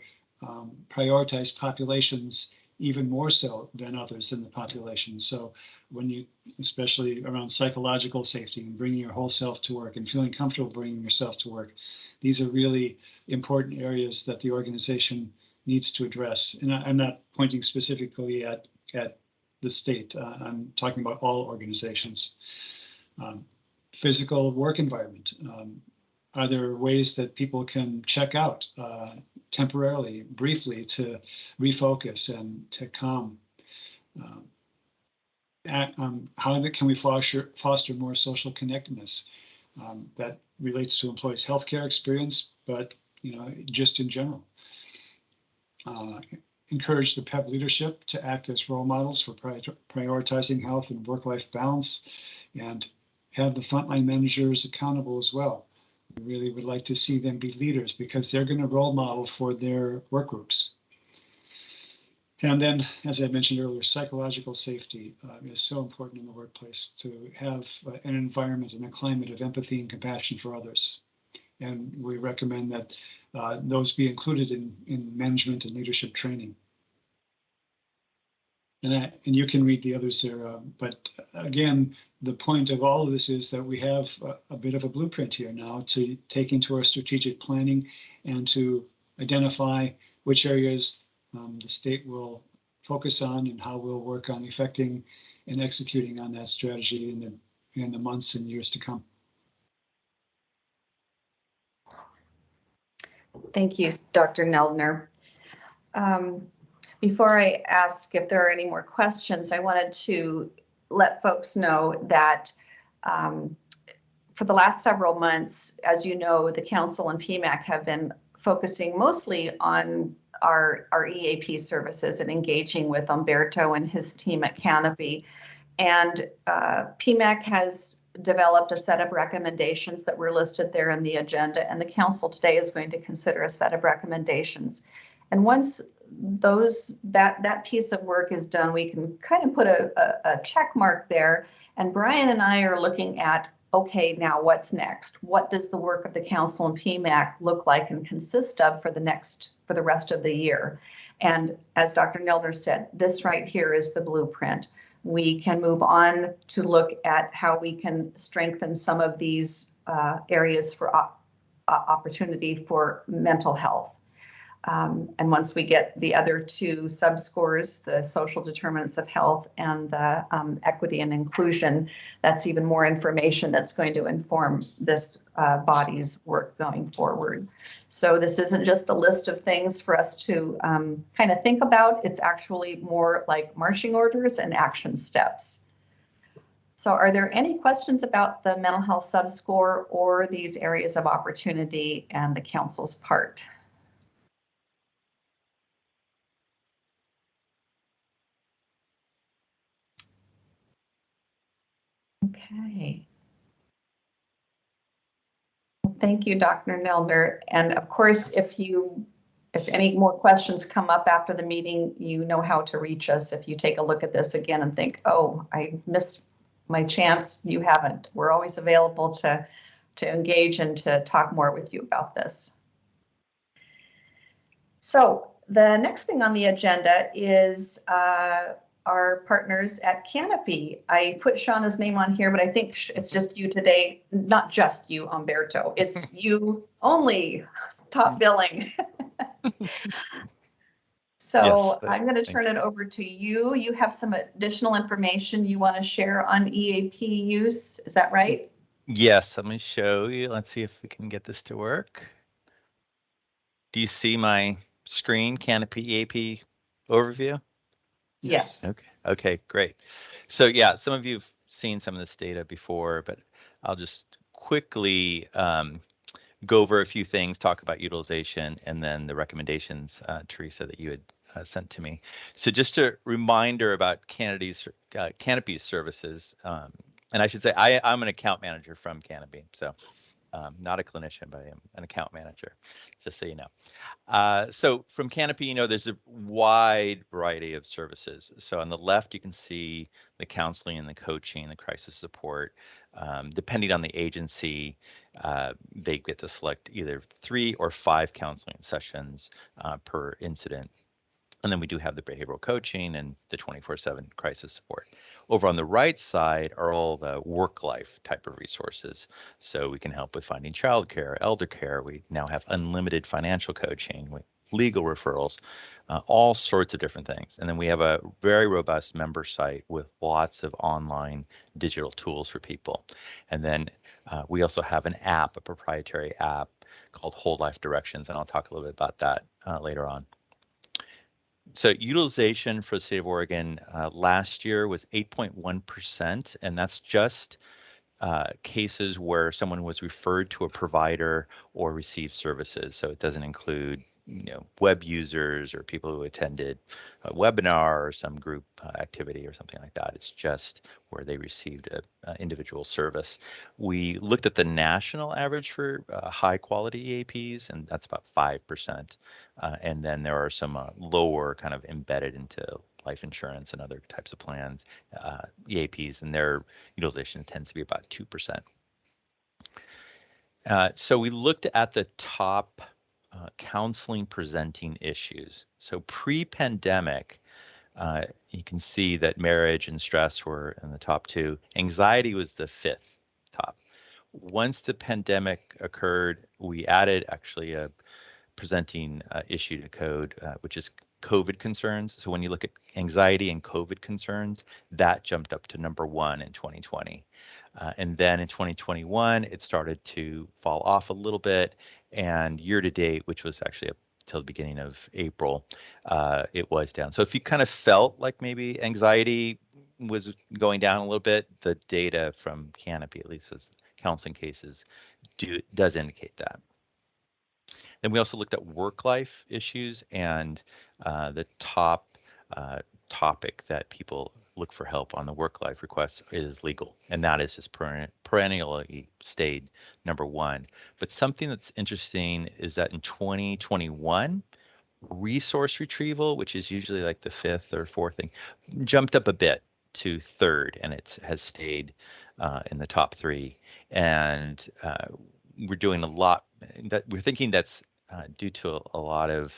prioritized populations even more so than others in the population. So when you, especially around psychological safety and bringing your whole self to work and feeling comfortable bringing yourself to work, these are really important areas that the organization needs to address. And I'm not pointing specifically at the state. I'm talking about all organizations. Physical work environment. Are there ways that people can check out temporarily, briefly, to refocus and to calm? How can we foster more social connectedness that relates to employees' healthcare experience, but just in general? Encourage the PEB leadership to act as role models for prioritizing health and work-life balance, and have the frontline managers accountable as well. We really would like to see them be leaders because they're going to role model for their work groups. And then, as I mentioned earlier, psychological safety is so important in the workplace, to have an environment and a climate of empathy and compassion for others. And we recommend that those be included in management and leadership training. And you can read the others there, but again, the point of all of this is that we have a bit of a blueprint here now to take into our strategic planning and to identify which areas the state will focus on and how we'll work on effecting and executing on that strategy in the months and years to come. Thank you, Dr. Neldner. Before I ask if there are any more questions, I wanted to let folks know that for the last several months, as you know, the Council and Pmac have been focusing mostly on our EAP services and engaging with Umberto and his team at Canopy. And Pmac has developed a set of recommendations that were listed there in the agenda, and the council today is going to consider a set of recommendations. And once that piece of work is done, we can kind of put a check mark there. And Brian and I are looking at, okay, now what's next? What does the work of the council and Pmac look like and consist of for the rest of the year? And as Dr. Neldner said, this right here is the blueprint. We can move on to look at how we can strengthen some of these areas for opportunity for mental health. And once we get the other two subscores, the social determinants of health and the equity and inclusion, that's even more information that's going to inform this body's work going forward. So this isn't just a list of things for us to kind of think about. It's actually more like marching orders and action steps. So are there any questions about the mental health subscore or these areas of opportunity and the council's part? Okay. Well, thank you, Dr. Neldner. And of course, if any more questions come up after the meeting, you know how to reach us. If you take a look at this again and think, oh, I missed my chance, you haven't. We're always available to engage and to talk more with you about this. So the next thing on the agenda is our partners at Canopy. I put Shauna's name on here, but I think it's just you today. Not just you, Umberto. It's you only. Top billing. So Yes, I'm going to turn it over to you. You have some additional information you want to share on EAP use. Is that right? yes, let me show you. Let's see if we can get this to work. Do you see my screen, Canopy EAP overview? Yes. Okay, great. So yeah, some of you have seen some of this data before, but I'll just quickly go over a few things, talk about utilization, and then the recommendations, Teresa, that you had sent to me. So just a reminder about Canopy's services, and I should say I'm an account manager from Canopy, so not a clinician, but I am an account manager, just so you know. So from Canopy, there's a wide variety of services. So on the left, you can see the counseling and the coaching, the crisis support. Depending on the agency, they get to select either 3 or 5 counseling sessions per incident. And then we do have the behavioral coaching and the 24/7 crisis support. Over on the right side are all the work life type of resources. So we can help with finding childcare, elder care. We now have unlimited financial coaching, legal referrals, all sorts of different things. And then we have a very robust member site with lots of online digital tools for people. And then we also have an app, a proprietary app called Whole Life Directions. And I'll talk a little bit about that later on. So utilization for the state of Oregon last year was 8.1%, and that's just cases where someone was referred to a provider or received services. So it doesn't include web users or people who attended a webinar or some group activity or something like that. It's just where they received an individual service. We looked at the national average for high quality EAPs, and that's about 5%. And then there are some lower kind of embedded into life insurance and other types of plans, EAPs, and their utilization tends to be about 2%. So we looked at the top counseling presenting issues. So pre-pandemic, you can see that marriage and stress were in the top 2. Anxiety was the 5th top. Once the pandemic occurred, we added actually a presenting issue to code, which is COVID concerns. So when you look at anxiety and COVID concerns, that jumped up to number 1 in 2020. And then in 2021, it started to fall off a little bit. And year to date, which was actually up till the beginning of April, it was down. So if you kind of felt like maybe anxiety was going down a little bit, the data from Canopy, at least as counseling cases, does indicate that. Then we also looked at work-life issues, and the top topic that people look for help on the work-life requests is legal, and that is just perennially stayed number one. But something that's interesting is that in 2021, resource retrieval, which is usually like the fifth or fourth thing, jumped up a bit to third, and it has stayed in the top three. And we're doing a lot. We're thinking that's due to a lot of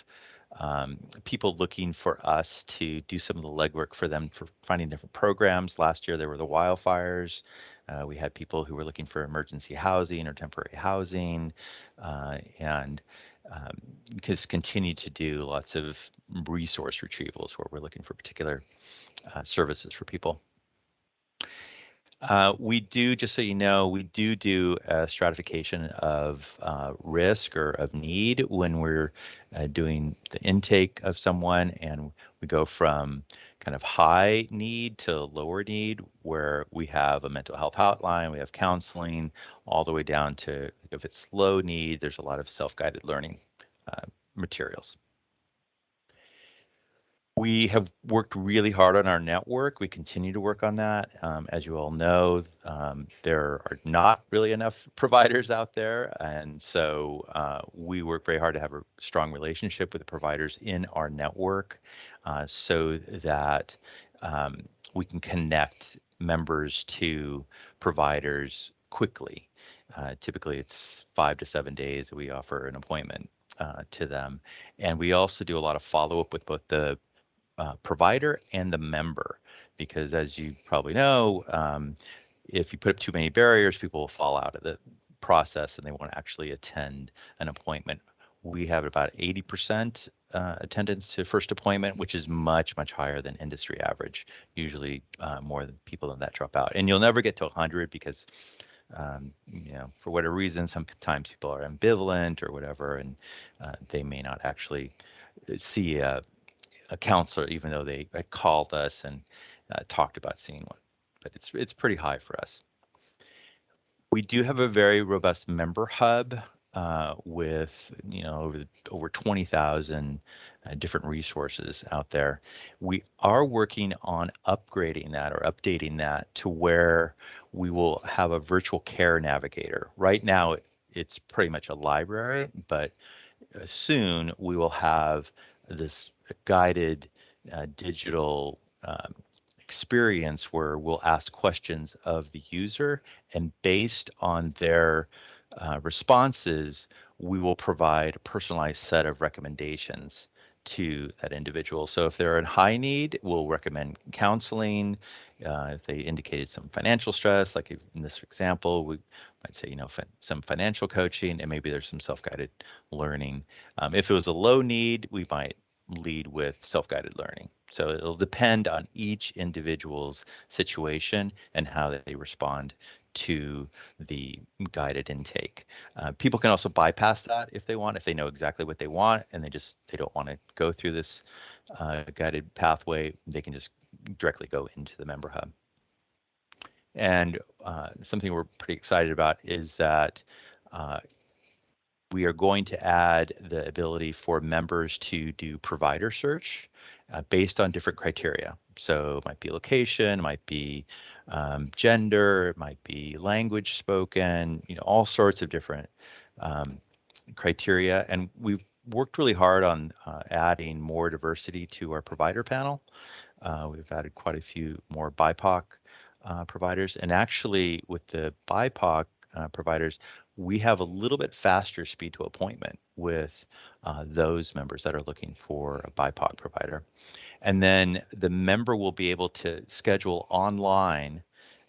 people looking for us to do some of the legwork for them for finding different programs. Last year there were the wildfires. We had people who were looking for emergency housing or temporary housing, and just continue to do lots of resource retrievals where we're looking for particular services for people. We do, just so you know, we do a stratification of risk or of need when we're doing the intake of someone, and we go from kind of high need to lower need, where we have a mental health hotline, we have counseling, all the way down to, if it's low need, there's a lot of self-guided learning materials. We have worked really hard on our network. We continue to work on that. As you all know, there are not really enough providers out there. And so we work very hard to have a strong relationship with the providers in our network so that we can connect members to providers quickly. Typically, it's 5 to 7 days that we offer an appointment to them. And we also do a lot of follow-up with both the provider and the member, because as you probably know, if you put up too many barriers, people will fall out of the process and they won't actually attend an appointment. We have about 80% attendance to first appointment, which is much, much higher than industry average. Usually more than people than that drop out. And you'll never get to 100 because you know, for whatever reason, sometimes people are ambivalent or whatever, and they may not actually see a counselor, even though they called us and talked about seeing one. But it's pretty high for us. We do have a very robust member hub with, you know, over 20,000 different resources out there. We are working on upgrading that or updating that to where we will have a virtual care navigator. Right now, it's pretty much a library, but soon we will have this guided digital experience where we'll ask questions of the user, and based on their responses, we will provide a personalized set of recommendations to that individual. So if they're in high need, we'll recommend counseling. If they indicated some financial stress, like in this example, we might say, you know, some financial coaching, and maybe there's some self-guided learning. If it was a low need, we might lead with self-guided learning. So it'll depend on each individual's situation and how they respond to the guided intake. People can also bypass that if they want, if they know exactly what they want and they don't want to go through this guided pathway, they can just directly go into the member hub. And something we're pretty excited about is that we are going to add the ability for members to do provider search based on different criteria. So it might be location, it might be gender, it might be language spoken, you know, all sorts of different criteria. And we've worked really hard on adding more diversity to our provider panel. We've added quite a few more BIPOC providers. And actually with the BIPOC providers, we have a little bit faster speed to appointment with those members that are looking for a BIPOC provider. And then the member will be able to schedule online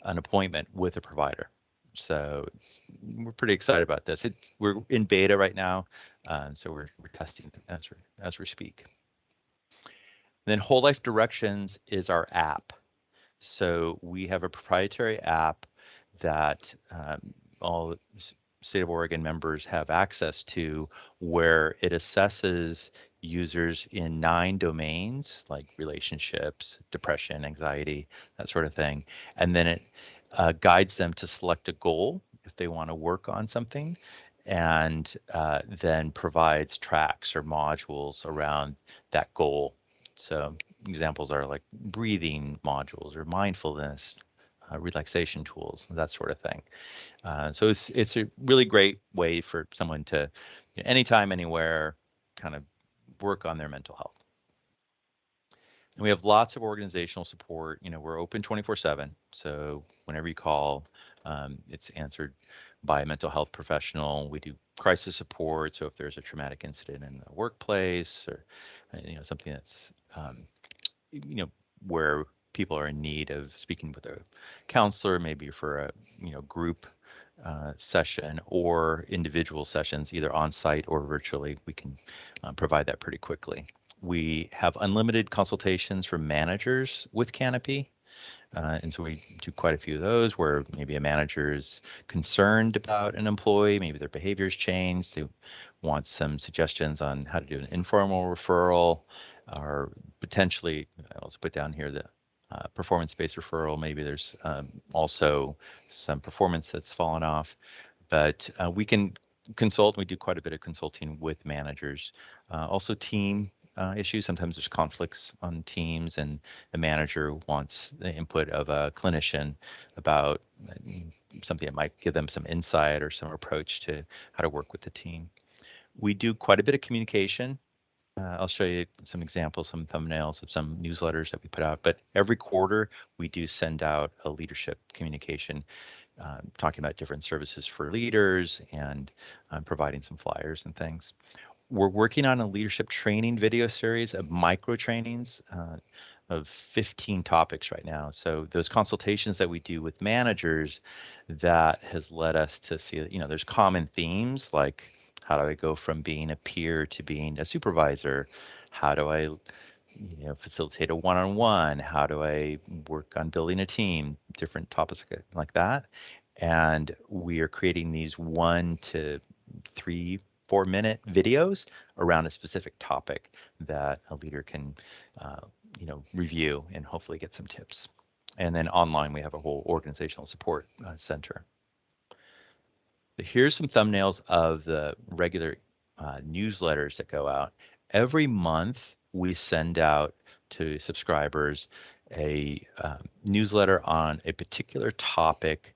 an appointment with a provider. So we're pretty excited about this. We're in beta right now, so we're testing as we speak. And then Whole Life Directions is our app. So we have a proprietary app that all State of Oregon members have access to, where it assesses users in 9 domains like relationships, depression, anxiety, that sort of thing. And then it guides them to select a goal if they want to work on something, and then provides tracks or modules around that goal So examples are like breathing modules or mindfulness, relaxation tools, that sort of thing. So it's a really great way for someone to, anytime, anywhere, kind of work on their mental health. And we have lots of organizational support. We're open 24/7. So whenever you call, it's answered by a mental health professional. We do crisis support. So if there's a traumatic incident in the workplace or, something that's, where people are in need of speaking with a counselor, maybe for a, group session or individual sessions, either on site or virtually, we can provide that pretty quickly. We have unlimited consultations for managers with Canopy. And so we do quite a few of those where maybe a manager is concerned about an employee, maybe their behavior's changed. They want some suggestions on how to do an informal referral, or potentially, I also put down here the performance-based referral. Maybe there's also some performance that's fallen off, but we can consult. We do quite a bit of consulting with managers. Also team issues. Sometimes there's conflicts on teams, and the manager wants the input of a clinician about something that might give them some insight or some approach to how to work with the team. We do quite a bit of communication. I'll show you some examples, some thumbnails of some newsletters that we put out. But every quarter, we do send out a leadership communication talking about different services for leaders and providing some flyers and things. We're working on a leadership training video series of micro trainings of 15 topics right now. So those consultations that we do with managers, that has led us to see that, there's common themes like, how do I go from being a peer to being a supervisor? How do I facilitate a one-on-one? How do I work on building a team? Different topics like that. And we are creating these 1 to 3, 4-minute videos around a specific topic that a leader can, review and hopefully get some tips. And then online, we have a whole organizational support center. But here's some thumbnails of the regular newsletters that go out. Every month, we send out to subscribers a newsletter on a particular topic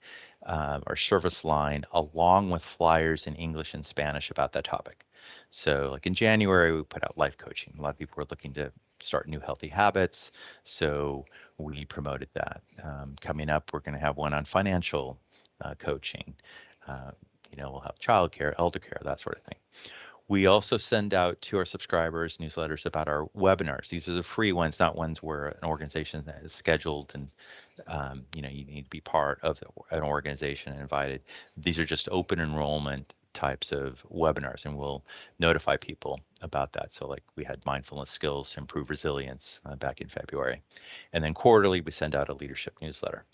or service line, along with flyers in English and Spanish about that topic. So like in January, we put out life coaching. A lot of people were looking to start new healthy habits, so we promoted that. Coming up, we're going to have one on financial coaching. We'll have childcare, elder care, that sort of thing. We also send out to our subscribers newsletters about our webinars. These are the free ones, not ones where an organization that is scheduled and you need to be part of an organization and invited. These are just open enrollment types of webinars, and we'll notify people about that. So like we had mindfulness skills to improve resilience back in February. And then quarterly, we send out a leadership newsletter.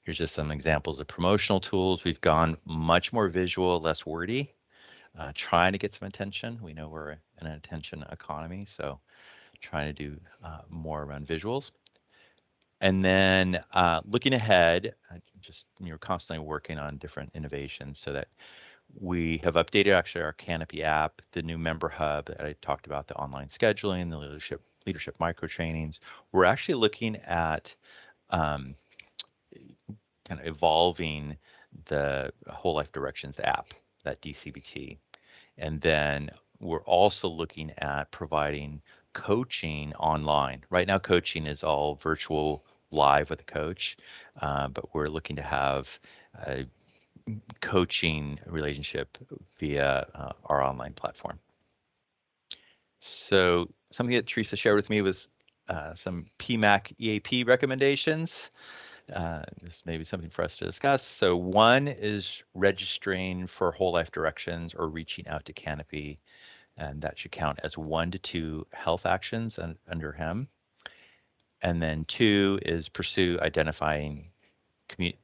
Here's just some examples of promotional tools. We've gone much more visual, less wordy. Trying to get some attention. We know we're in an attention economy, so trying to do more around visuals. And then looking ahead, you're constantly working on different innovations so that we have updated actually our Canopy app, the new member hub that I talked about, the online scheduling, the leadership micro trainings. We're actually looking at kind of evolving the Whole Life Directions app, that DCBT. And then we're also looking at providing coaching online. Right now, coaching is all virtual, live with a coach, but we're looking to have a coaching relationship via our online platform. So something that Teresa shared with me was some Pmac Eap recommendations. This may be something for us to discuss. So one is registering for Whole Life Directions or reaching out to Canopy, and that should count as 1 to 2 health actions under HEM. And then 2 is identifying communication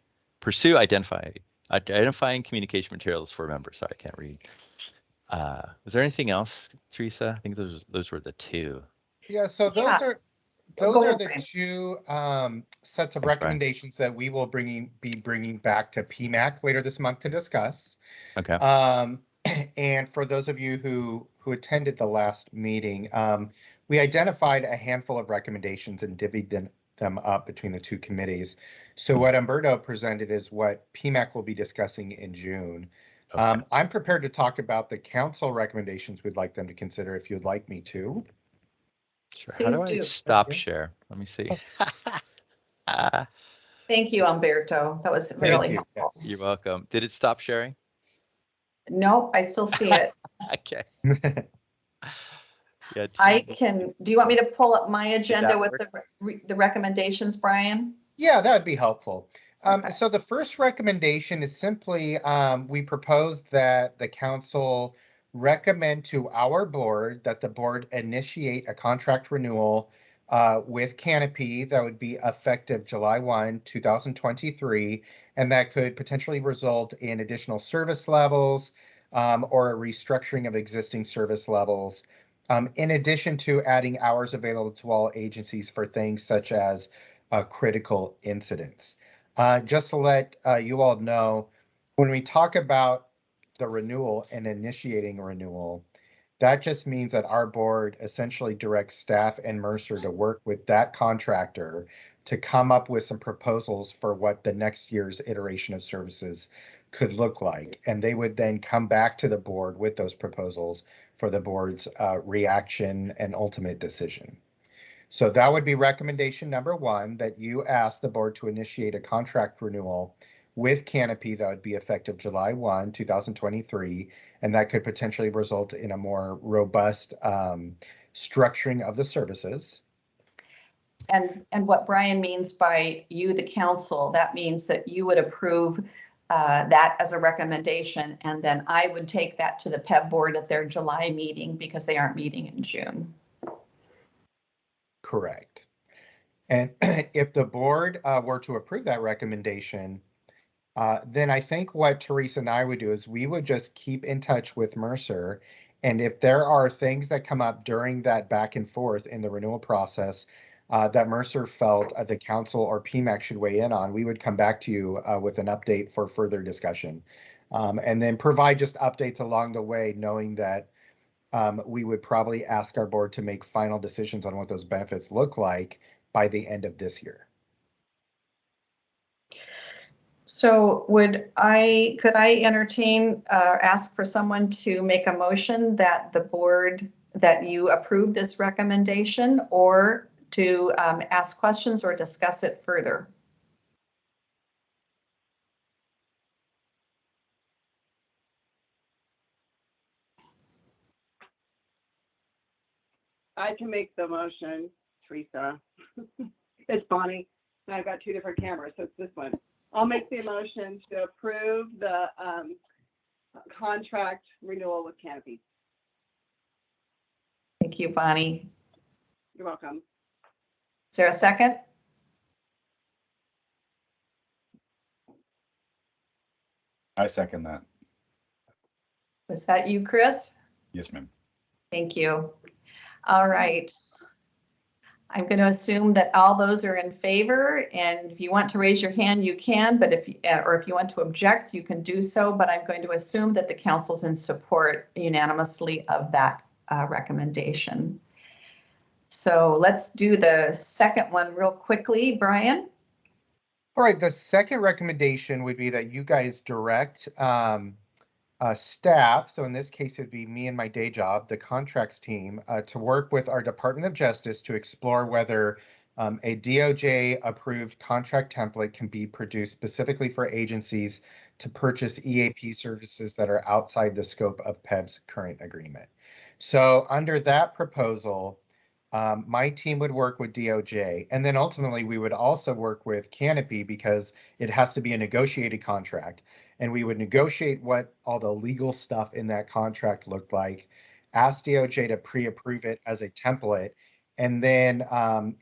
materials for members. Sorry, I can't read. Was there anything else, Teresa? I think those were the 2. Yeah, so those are the 2 sets of recommendations that we will be bringing back to Pmac later this month to discuss. Okay. And for those of you who attended the last meeting, we identified a handful of recommendations and divvied them up between the two committees. So what Umberto presented is what Pmac will be discussing in June. Okay. I'm prepared to talk about the council recommendations we'd like them to consider if you'd like me to. Sure. How do I Please do. stop Yes. share? Let me see. Thank you, Umberto. That was Thank really you. helpful. Yes. You're welcome. Did it stop sharing? Nope, I still see it. Okay. Yeah. Do you want me to pull up my agenda that with the recommendations, Brian? Yeah, that would be helpful. Okay. So the first recommendation is simply, we propose that the council recommend to our board that the board initiate a contract renewal with Canopy that would be effective July 1, 2023, and that could potentially result in additional service levels or a restructuring of existing service levels, in addition to adding hours available to all agencies for things such as critical incidents. Just to let you all know, when we talk about the renewal and initiating a renewal, that just means that our board essentially directs staff and Mercer to work with that contractor to come up with some proposals for what the next year's iteration of services could look like. And they would then come back to the board with those proposals for the board's reaction and ultimate decision. So that would be recommendation number one, that you ask the board to initiate a contract renewal with Canopy that would be effective July 1, 2023, and that could potentially result in a more robust structuring of the services. And what Brian means by you, the council, that means that you would approve that as a recommendation, and then I would take that to the PEB board at their July meeting because they aren't meeting in June. Correct. And if the board were to approve that recommendation, then I think what Teresa and I would do is we would just keep in touch with Mercer. And if there are things that come up during that back and forth in the renewal process that Mercer felt the council or Pmac should weigh in on, we would come back to you with an update for further discussion. And then provide just updates along the way, knowing that we would probably ask our board to make final decisions on what those benefits look like by the end of this year. So could I entertain, ask for someone to make a motion that the board, that you approve this recommendation, or to ask questions or discuss it further? I can make the motion, Teresa. It's Bonnie, and I've got two different cameras, so it's this one. I'll make the motion to approve the contract renewal with Canopy. Thank you, Bonnie. You're welcome. Is there a second? I second that. Was that you, Chris? Yes, ma'am. Thank you. All right. I'm going to assume that all those are in favor, and if you want to raise your hand, you can, but if you want to object, you can do so, but I'm going to assume that the council's in support unanimously of that recommendation. So let's do the second one real quickly, Brian. All right, the second recommendation would be that you guys direct staff, so in this case, it'd be me and my day job, the contracts team, to work with our Department of Justice to explore whether a DOJ-approved contract template can be produced specifically for agencies to purchase EAP services that are outside the scope of PEB's current agreement. So under that proposal, my team would work with DOJ, and then ultimately we would also work with Canopy because it has to be a negotiated contract. And we would negotiate what all the legal stuff in that contract looked like, ask DOJ to pre-approve it as a template. And then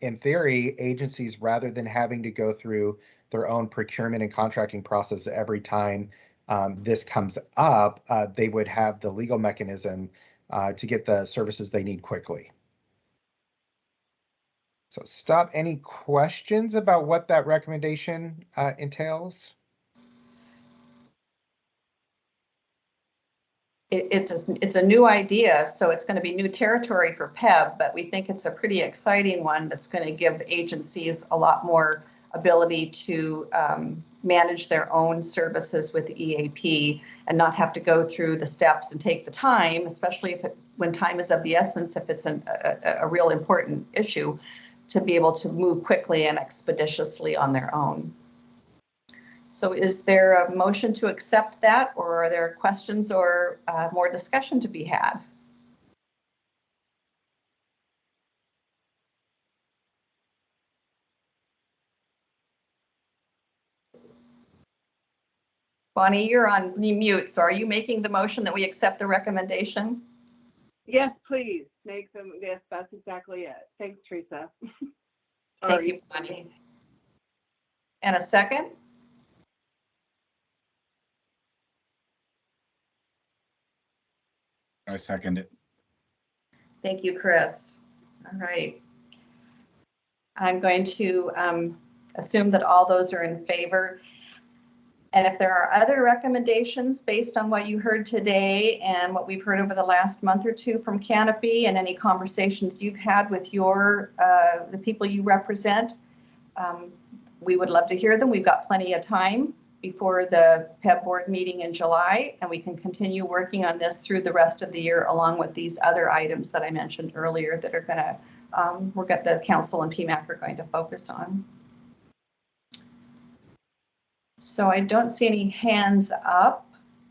in theory, agencies, rather than having to go through their own procurement and contracting process every time this comes up, they would have the legal mechanism to get the services they need quickly. So stop. Any questions about what that recommendation entails? it's a new idea, so it's going to be new territory for PEB, but we think it's a pretty exciting one that's going to give agencies a lot more ability to manage their own services with EAP and not have to go through the steps and take the time, especially when time is of the essence, if it's a real important issue, to be able to move quickly and expeditiously on their own. So is there a motion to accept that, or are there questions or more discussion to be had? Bonnie, you're on mute, so are you making the motion that we accept the recommendation? Yes, please, make them, yes, that's exactly it. Thanks, Teresa. Thank you, Bonnie. And a second? I second it. Thank you, Chris. All right. I'm going to assume that all those are in favor. And if there are other recommendations based on what you heard today and what we've heard over the last month or two from Canopy and any conversations you've had with the people you represent, we would love to hear them. We've got plenty of time before the PEB board meeting in July, and we can continue working on this through the rest of the year, along with these other items that I mentioned earlier that are going to, the council and Pmac are going to focus on. So I don't see any hands up,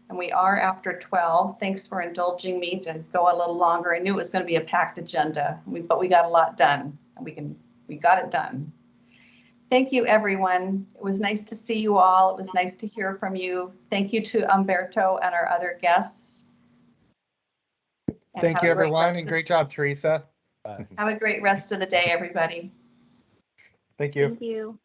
and we are after 12. Thanks for indulging me to go a little longer. I knew it was going to be a packed agenda, but we got a lot done, and we got it done. Thank you, everyone. It was nice to see you all. It was nice to hear from you. Thank you to Umberto and our other guests. And Thank you, everyone, and great job, Teresa. Have a great rest of the day, everybody. Thank you. Thank you.